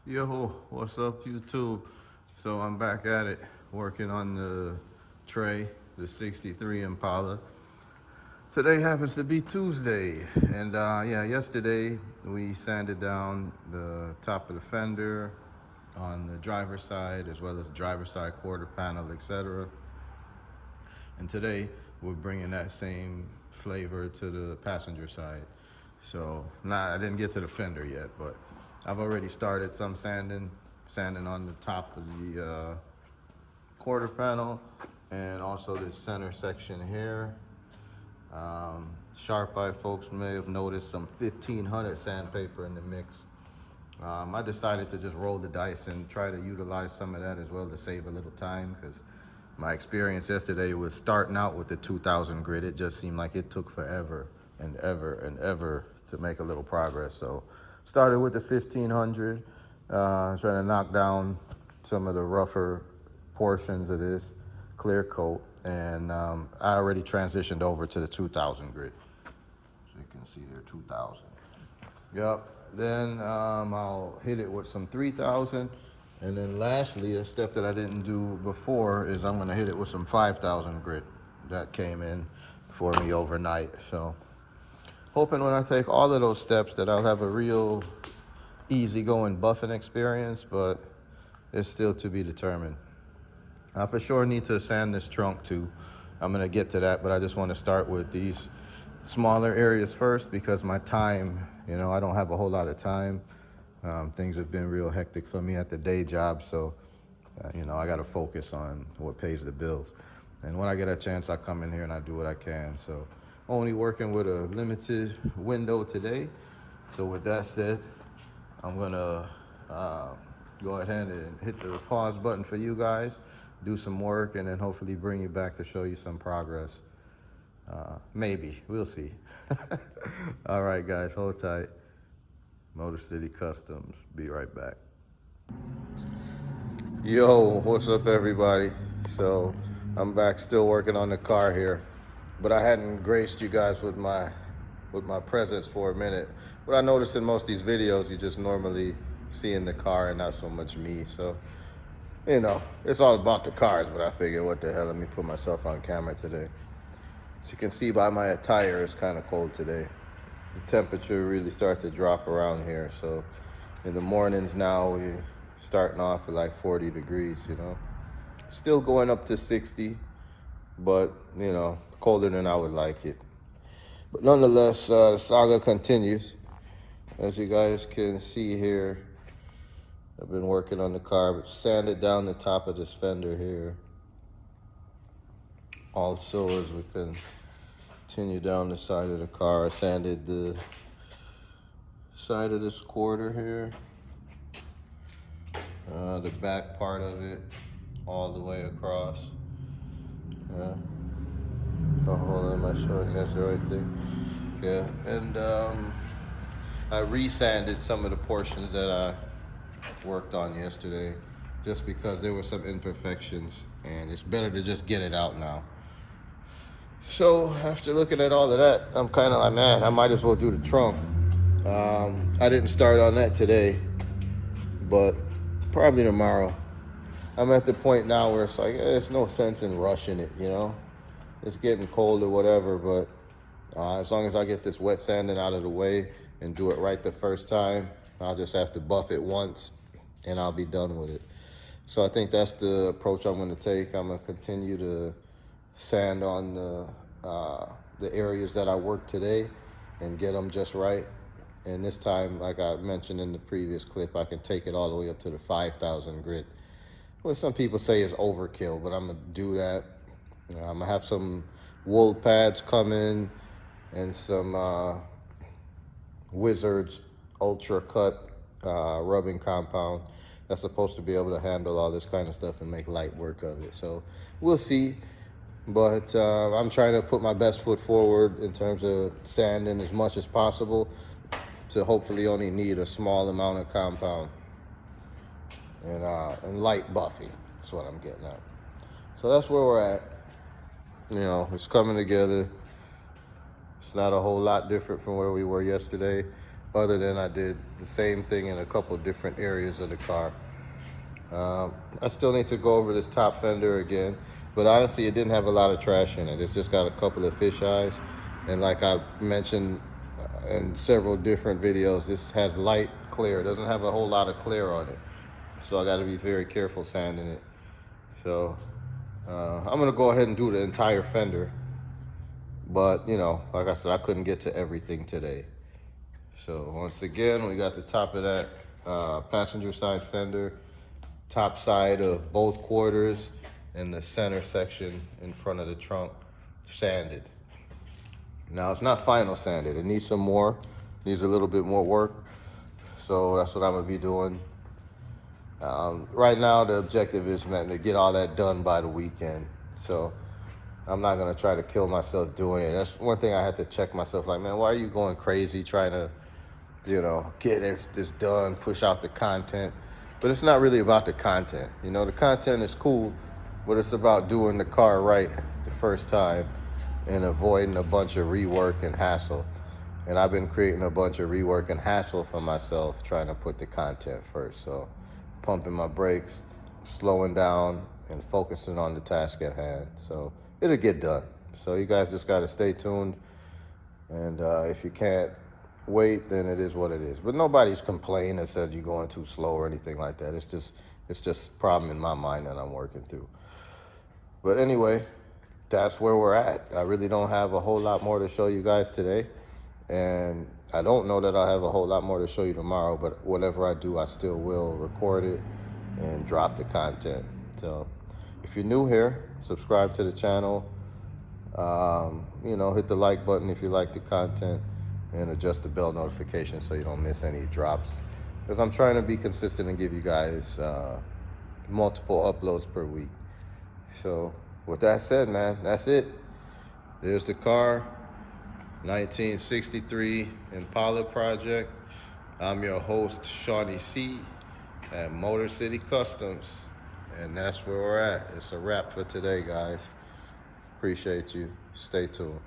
Yo, what's up, YouTube? So I'm back at it, working on the tray, the 63 Impala. Today happens to be Tuesday, and yeah, yesterday we sanded down the top of the fender on the driver's side, as well as the driver's side quarter panel, etc. And today we're bringing that same flavor to the passenger side. So, I didn't get to the fender yet, but I've already started some sanding on the top of the quarter panel and also the center section here. Sharp eye folks may have noticed some 1500 sandpaper in the mix. I decided to just roll the dice and try to utilize some of that as well to save a little time, because my experience yesterday was starting out with the 2000 grit. It just seemed like it took forever and ever and ever to make a little progress. So started with the 1500, trying to knock down some of the rougher portions of this clear coat. And I already transitioned over to the 2000 grit. So you can see there, 2000. Yep. Then I'll hit it with some 3000. And then lastly, a step that I didn't do before is I'm gonna hit it with some 5000 grit that came in for me overnight. So hoping when I take all of those steps that I'll have a real easygoing buffing experience, but it's still to be determined. I for sure need to sand this trunk too. I'm gonna get to that, but I just want to start with these smaller areas first because my time, I don't have a whole lot of time. Things have been real hectic for me at the day job, so I got to focus on what pays the bills. And when I get a chance, I come in here and I do what I can. So only working with a limited window today. So with that said, I'm gonna go ahead and hit the pause button for you guys, do some work, and then hopefully bring you back to show you some progress. Maybe, we'll see. All right, guys, hold tight. Motor City Customs, be right back. Yo, what's up, everybody? So I'm back, still working on the car here, but I hadn't graced you guys with my presence for a minute. What I noticed in most of these videos, you just normally see in the car and not so much me. So it's all about the cars, but I figured, what the hell, let me put myself on camera today. As you can see by my attire, it's kind of cold today. The temperature really started to drop around here. So in the mornings now, we're starting off at like 40 degrees, Still going up to 60, but, colder than I would like it. But nonetheless, the saga continues. As you guys can see here, I've been working on the car, but sanded down the top of this fender here. Also, as we continue down the side of the car, I sanded the side of this quarter here, the back part of it, all the way across. Yeah. Oh, hold on, am I showing you guys the right thing? Yeah, and I resanded some of the portions that I worked on yesterday, just because there were some imperfections, and it's better to just get it out now. So after looking at all of that, I'm kind of like, man, I might as well do the trunk. I didn't start on that today, but probably tomorrow. I'm at the point now where it's like, there's no sense in rushing it, It's getting cold or whatever, but as long as I get this wet sanding out of the way and do it right the first time, I'll just have to buff it once and I'll be done with it. So I think that's the approach I'm going to take. I'm going to continue to sand on the areas that I worked today and get them just right. And this time, like I mentioned in the previous clip, I can take it all the way up to the 5000 grit. Well, some people say it's overkill, but I'm going to do that. I'm going to have some wool pads come in and some Wizards Ultra Cut rubbing compound that's supposed to be able to handle all this kind of stuff and make light work of it. So we'll see. But I'm trying to put my best foot forward in terms of sanding as much as possible to hopefully only need a small amount of compound and light buffing. That's what I'm getting at. So that's where we're at. It's coming together. It's not a whole lot different from where we were yesterday. other than I did the same thing in a couple different areas of the car. I still need to go over this top fender again, but honestly, it didn't have a lot of trash in it. It's just got a couple of fish eyes, and like I mentioned in several different videos, this has light clear. It doesn't have a whole lot of clear on it, so I got to be very careful sanding it. So I'm gonna go ahead and do the entire fender, but you know, like I said, I couldn't get to everything today. So once again, we got the top of that passenger side fender, top side of both quarters, and the center section in front of the trunk sanded. Now it's not final sanded. It needs some more, needs a little bit more work. So that's what I'm gonna be doing. Right now the objective is, man, to get all that done by the weekend. So I'm not gonna try to kill myself doing it. That's one thing I had to check myself, like, man, why are you going crazy trying to, you know, get this done, push out the content? But it's not really about the content. You know, the content is cool, but it's about doing the car right the first time and avoiding a bunch of rework and hassle. And I've been creating a bunch of rework and hassle for myself trying to put the content first. So pumping my brakes, slowing down, and focusing on the task at hand. So it'll get done. So you guys just got to stay tuned. And if you can't wait, then it is what it is. But nobody's complained and said you're going too slow or anything like that. It's just a problem in my mind that I'm working through. But anyway, that's where we're at. I really don't have a whole lot more to show you guys today. And I don't know that I'll have a whole lot more to show you tomorrow, but whatever I do, I still will record it and drop the content. So if you're new here, subscribe to the channel. You know, hit the like button if you like the content, and adjust the bell notification so you don't miss any drops. Because I'm trying to be consistent and give you guys multiple uploads per week. So with that said, man, that's it. There's the car, 1963 Impala project. I'm your host, Shawnee C. at Motor City Customs, and that's where we're at. It's a wrap for today, guys. Appreciate you. Stay tuned.